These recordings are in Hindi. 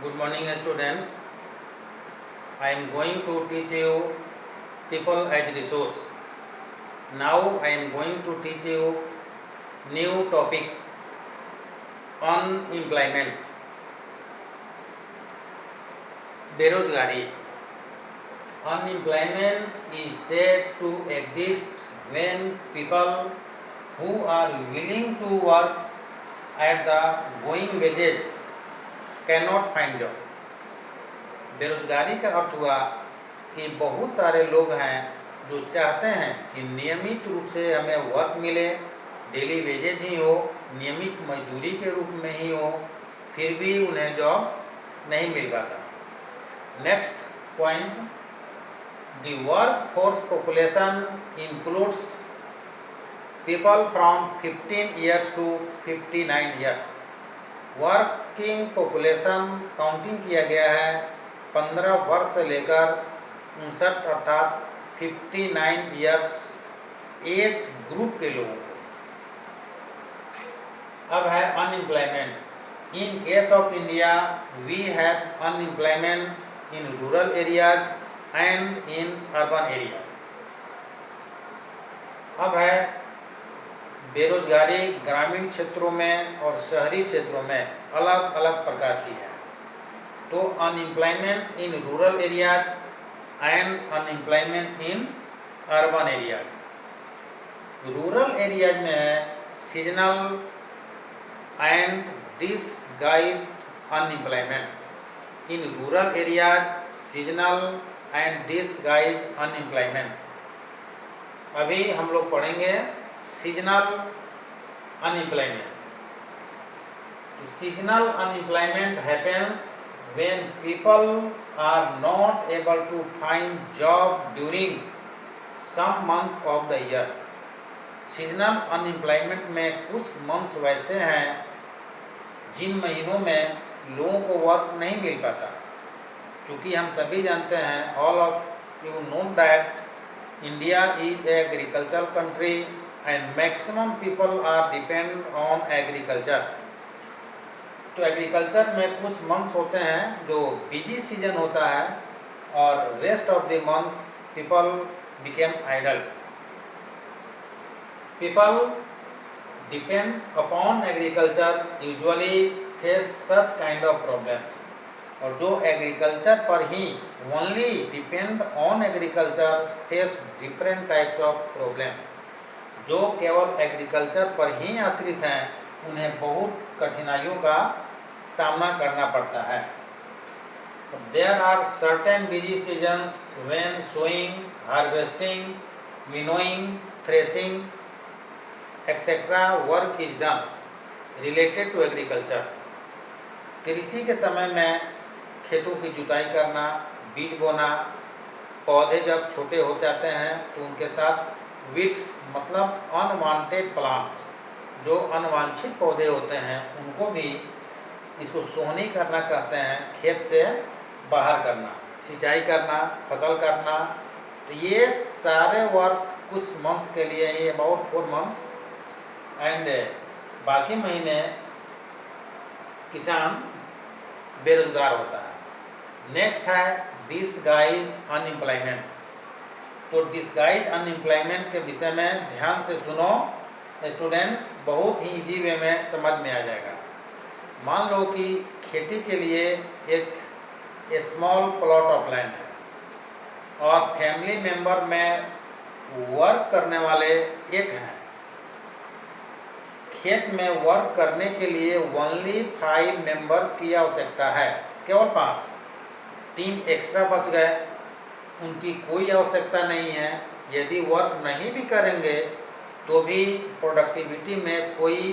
Good morning, students. I am going to teach you people as resource. Now I am going to teach you new topic, unemployment, बेरोजगारी. Unemployment is said to exist when people who are willing to work at the going wages cannot find job. बेरोजगारी का अर्थ हुआ कि बहुत सारे लोग हैं जो चाहते हैं कि नियमित रूप से हमें वर्क मिले, डेली वेजेज ही हो, नियमित मजदूरी के रूप में ही हो, फिर भी उन्हें जॉब नहीं मिल पाता. Next point, the work force population includes people from 15 years to 59 years. Working population counting किया गया है 15 वर्ष से लेकर 59 अर्थात 59 ईयर्स एज ग्रुप के लोगों को. अब है unemployment. In case of India we have unemployment in rural areas and in urban area. अब है बेरोजगारी ग्रामीण क्षेत्रों में और शहरी क्षेत्रों में अलग अलग प्रकार की है. तो unemployment in rural areas and unemployment in urban areas. Rural areas में है seasonal and disguised unemployment. In rural areas seasonal and disguised unemployment. अभी हम लोग पढ़ेंगे seasonal unemployment. Seasonal unemployment happens when people are not able to find job during some months of the year. Seasonal unemployment में कुछ मंथ्स वैसे हैं जिन महीनों में लोगों को वर्क नहीं मिल पाता. चूँकि हम सभी जानते हैं, all of you know that India is agriculture country and maximum people are depend on agriculture. तो एग्रीकल्चर में कुछ मंथ्स होते हैं जो बिजी सीजन होता है और rest of the months people became idle. People depend upon agriculture usually face such kind of problems. और जो एग्रीकल्चर पर ही only depend on agriculture face different types of problem. जो केवल एग्रीकल्चर पर ही आश्रित हैं उन्हें बहुत कठिनाइयों का सामना करना पड़ता है. There are certain busy seasons when sowing, harvesting, winnowing, threshing etcetera work is done related to agriculture. कृषि के समय में खेतों की जुताई करना, बीज बोना, पौधे जब छोटे हो जाते हैं तो उनके साथ वीड्स मतलब अनवांटेड प्लांट्स, जो अनवांछित पौधे होते हैं उनको भी, इसको सोहनी करना कहते हैं, खेत से बाहर करना, सिंचाई करना, फसल काटना. तो ये सारे वर्क कुछ मंथ्स के लिए ही, अबाउट 4 मंथ्स, एंड बाकी महीने किसान बेरोजगार होता है. नेक्स्ट है डिसगाइज्ड अनएम्प्लॉयमेंट. तो डिसगाइज्ड अनएम्प्लॉयमेंट के विषय में ध्यान से सुनो स्टूडेंट्स, बहुत ही इजी वे में समझ में आ जाएगा. मान लो कि खेती के लिए एक स्मॉल प्लॉट ऑफ लैंड है और फैमिली मेंबर में वर्क करने वाले 8 हैं. खेत में वर्क करने के लिए ओनली 5 मेंबर्स की आवश्यकता है, केवल 5. 3 एक्स्ट्रा बच गए, उनकी कोई आवश्यकता नहीं है. यदि वर्क नहीं भी करेंगे तो भी प्रोडक्टिविटी में कोई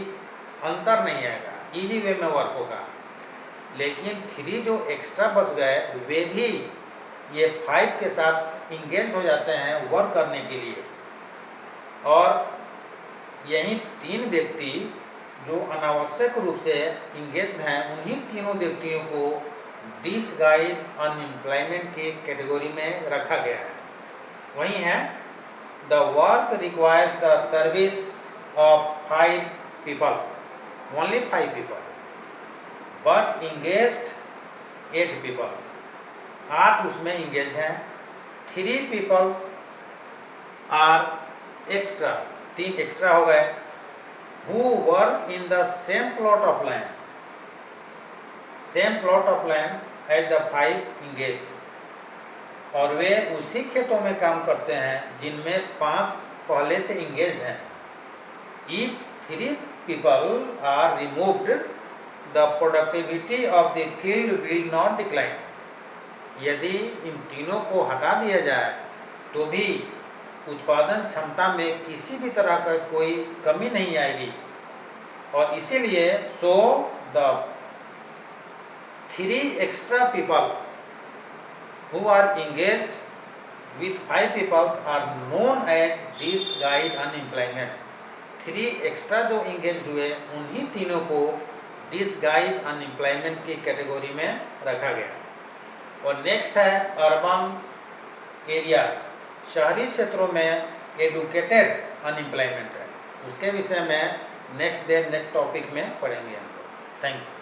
अंतर नहीं आएगा, इजी वे में वर्क होगा. लेकिन 3 जो एक्स्ट्रा बच गए वे भी ये 5 के साथ इंगेज हो जाते हैं वर्क करने के लिए. और यही 3 व्यक्ति जो अनावश्यक रूप से इंगेज्ड हैं, उन्हीं तीनों व्यक्तियों को डिसगाइज्ड अनएम्प्लॉयमेंट की कैटेगरी में रखा गया है. वही है the work requires the service of 5 people, only 5 people, but engaged 8 peoples, 8 उसमें इंगेज्ड हैं। 3 पीपल्स आर एक्स्ट्रा, 3 एक्स्ट्रा हो गए, who work in the same plot of land, same plot of land as the 5 engaged, और वे उसी खेतों में काम करते हैं जिनमें 5 पहले से इंगेज्ड हैं। If 3 people are removed, the productivity of the field will not decline. यदि इन तीनों को हटा दिया जाए तो भी उत्पादन क्षमता में किसी भी तरह का कोई कमी नहीं आएगी, और इसीलिए so the 3 extra people who are engaged with 5 people are known as disguised unemployment. 3 extra जो इंगेज्ड हुए उन्हीं तीनों को डिसगाइज अनएम्प्लॉयमेंट की कैटेगरी में रखा गया। और नेक्स्ट है अर्बन एरिया, शहरी क्षेत्रों में एडुकेटेड अनएम्प्लॉयमेंट है। उसके विषय में नेक्स्ट टॉपिक में पढ़ेंगे हम लोग। Thank you.